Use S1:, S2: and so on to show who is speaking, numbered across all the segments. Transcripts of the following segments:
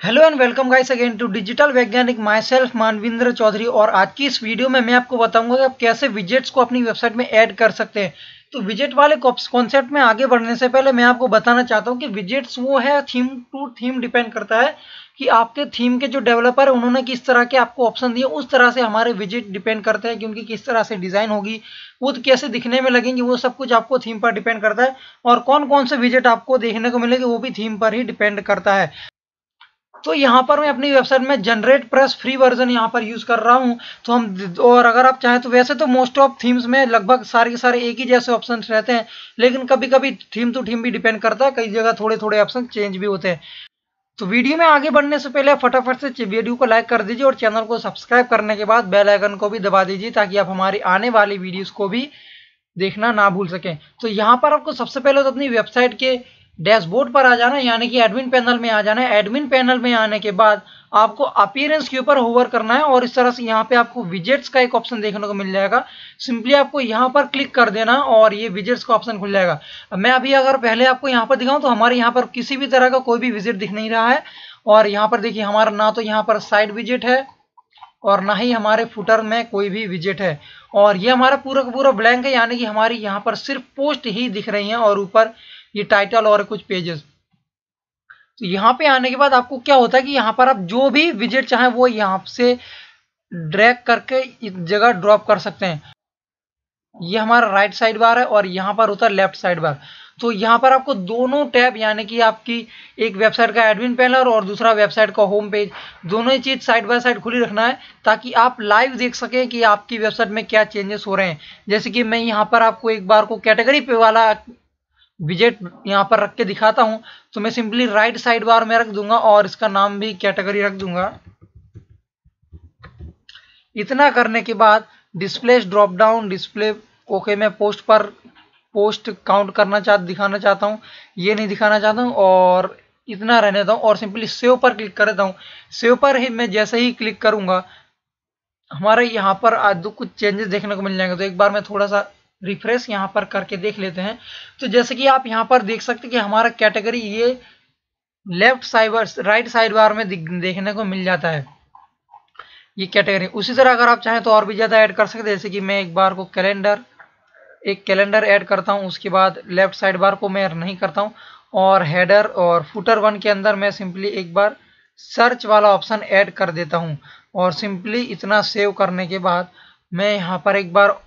S1: Hello and welcome guys again to digital वैज्ञानिक। Myself Manvindra Chaudhary. और आज की इस वीडियो में मैं आपको बताऊंगा कि आप कैसे विजेट्स को अपनी वेबसाइट में ऐड कर सकते हैं। तो विजेट वाले कॉन्सेप्ट में आगे बढ़ने से पहले मैं आपको बताना चाहता हूं कि विजेट्स वो है थीम टू थीम डिपेंड करता है कि आपके थीम के जो डेवलपर है उन्होंने किस तरह के आपको ऑप्शन दिए, उस तरह से हमारे विजेट डिपेंड करते हैं कि उनकी किस तरह से डिजाइन होगी, वो कैसे दिखने में लगेंगी, वो सब कुछ आपको थीम पर डिपेंड करता है। और कौन कौन से विजेट आपको देखने को मिलेंगे वो भी थीम पर ही डिपेंड करता है। तो यहाँ पर मैं अपनी वेबसाइट में जनरेट प्रेस फ्री वर्जन यहाँ पर यूज कर रहा हूँ। तो हम और अगर आप चाहें तो वैसे तो मोस्ट ऑफ थीम्स में लगभग सारे के सारे एक ही जैसे ऑप्शंस रहते हैं, लेकिन कभी कभी थीम टू थीम भी डिपेंड करता है, कई जगह थोड़े थोड़े ऑप्शन चेंज भी होते हैं। तो वीडियो में आगे बढ़ने से पहले फटाफट से वीडियो को लाइक कर दीजिए और चैनल को सब्सक्राइब करने के बाद बेल आइकन को भी दबा दीजिए ताकि आप हमारी आने वाली वीडियोस को भी देखना ना भूल सकें। तो यहाँ पर आपको सबसे पहले तो अपनी वेबसाइट के डैशबोर्ड पर आ जाना है, यानी कि एडमिन पैनल में आ जाना है। एडमिन पैनल में आने के बाद आपको अपीयरेंस के ऊपर होवर करना है और इस तरह से यहाँ पे आपको विजेट्स का एक ऑप्शन देखने को मिल जाएगा। सिंपली आपको यहाँ पर क्लिक कर देना और ये विजेट्स का ऑप्शन खुल जाएगा। मैं अभी अगर पहले आपको यहाँ पर दिखाऊं तो हमारे यहाँ पर किसी भी तरह का कोई भी विजेट दिख नहीं रहा है। और यहाँ पर देखिए हमारा ना तो यहाँ पर साइड विजेट है और ना ही हमारे फुटर में कोई भी विजेट है। और ये हमारा पूरा का पूरा ब्लैंक है, यानी कि हमारी यहाँ पर सिर्फ पोस्ट ही दिख रही हैं और ऊपर ये टाइटल और कुछ पेजेस। तो यहाँ पे आने के बाद आपको क्या होता है कि यहाँ पर आप जो भी विजेट चाहें वो यहाँ से ड्रैग करके इस जगह ड्रॉप कर सकते हैं। ये हमारा राइट साइड बार है और यहाँ पर होता है लेफ्ट साइड बार। तो यहाँ पर आपको दोनों टैब, यानी कि आपकी एक वेबसाइट का एडमिन पैनल और दूसरा वेबसाइट का होम पेज, दोनों ही चीज साइड बाय साइड खुली रखना है ताकि आप लाइव देख सकें कि आपकी वेबसाइट में क्या चेंजेस हो रहे हैं। जैसे कि मैं यहाँ पर आपको एक बार को कैटेगरी पे वाला विजेट यहाँ पर रख के दिखाता हूँ। तो मैं सिंपली राइट साइड बार में रख दूंगा और इसका नाम भी कैटेगरी रख दूंगा। इतना करने के बाद display drop down display okay, मैं पोस्ट काउंट दिखाना चाहता हूँ, ये नहीं दिखाना चाहता हूँ और इतना रहने देता हूँ और सिंपली सेव पर क्लिक कर देता हूँ। सेव पर ही मैं जैसे ही क्लिक करूंगा हमारे यहाँ पर आज कुछ चेंजेस देखने को मिल जाएंगे। तो एक बार मैं थोड़ा सा रिफ्रेश यहाँ पर करके देख लेते हैं। तो जैसे कि आप यहाँ पर देख सकते हैं कि हमारा कैटेगरी ये left side right side bar में देखने को मिल जाता है ये कैटेगरी। उसी तरह अगर आप चाहें तो और भी ज्यादा ऐड कर सकते हैं, जैसे कि मैं एक बार को कैलेंडर ऐड करता हूं, उसके बाद लेफ्ट साइड बार को मैं नहीं करता हूं और हेडर और फुटर वन के अंदर मैं सिंपली एक बार सर्च वाला ऑप्शन ऐड कर देता हूं। और सिंपली इतना सेव करने के बाद मैं यहाँ पर एक बार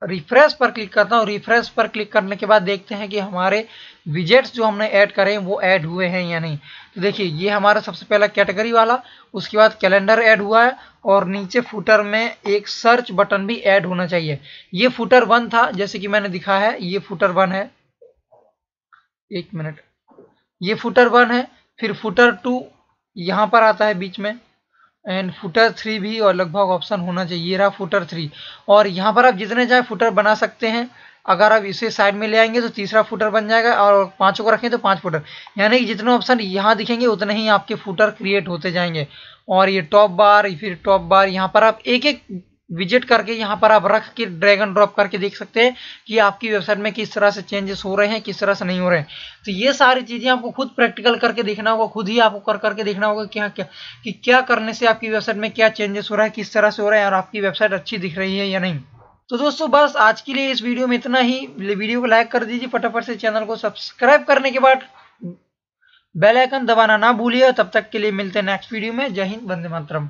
S1: रिफ्रेश पर क्लिक करता हूँ। रिफ्रेश पर क्लिक करने के बाद देखते हैं कि हमारे विजेट्स जो हमने ऐड करे वो ऐड हुए हैं या नहीं। तो देखिए ये हमारा सबसे पहला कैटेगरी वाला, उसके बाद कैलेंडर ऐड हुआ है और नीचे फुटर में एक सर्च बटन भी ऐड होना चाहिए। ये फुटर वन था, जैसे कि मैंने दिखा है ये फुटर वन है। एक मिनट, ये फुटर वन है, फिर फुटर टू यहाँ पर आता है बीच में एंड फुटर थ्री भी और लगभग ऑप्शन होना चाहिए। ये रहा फुटर थ्री और यहाँ पर आप जितने चाहे फुटर बना सकते हैं। अगर आप इसे साइड में ले आएंगे तो तीसरा फुटर बन जाएगा और पांचों को रखें तो 5 फुटर, यानी कि जितने ऑप्शन यहाँ दिखेंगे उतने ही आपके फुटर क्रिएट होते जाएंगे। और ये टॉप बार, फिर टॉप बार, यहाँ पर आप एक एक विजिट करके यहाँ पर आप रख के ड्रैग एंड ड्रॉप करके देख सकते हैं कि आपकी वेबसाइट में किस तरह से चेंजेस हो रहे हैं, किस तरह से नहीं हो रहे हैं। तो ये सारी चीजें आपको खुद प्रैक्टिकल करके देखना होगा, खुद ही आपको करके देखना होगा क्या करने से आपकी वेबसाइट में क्या चेंजेस हो रहा है, किस तरह से हो रहा है और आपकी वेबसाइट अच्छी दिख रही है या नहीं। तो दोस्तों बस आज के लिए इस वीडियो में इतना ही। वीडियो को लाइक कर दीजिए फटाफट से, चैनल को सब्सक्राइब करने के बाद बेल आइकन दबाना ना भूलिए। तब तक के लिए मिलते हैं नेक्स्ट वीडियो में। जय हिंद, वंदे मातरम।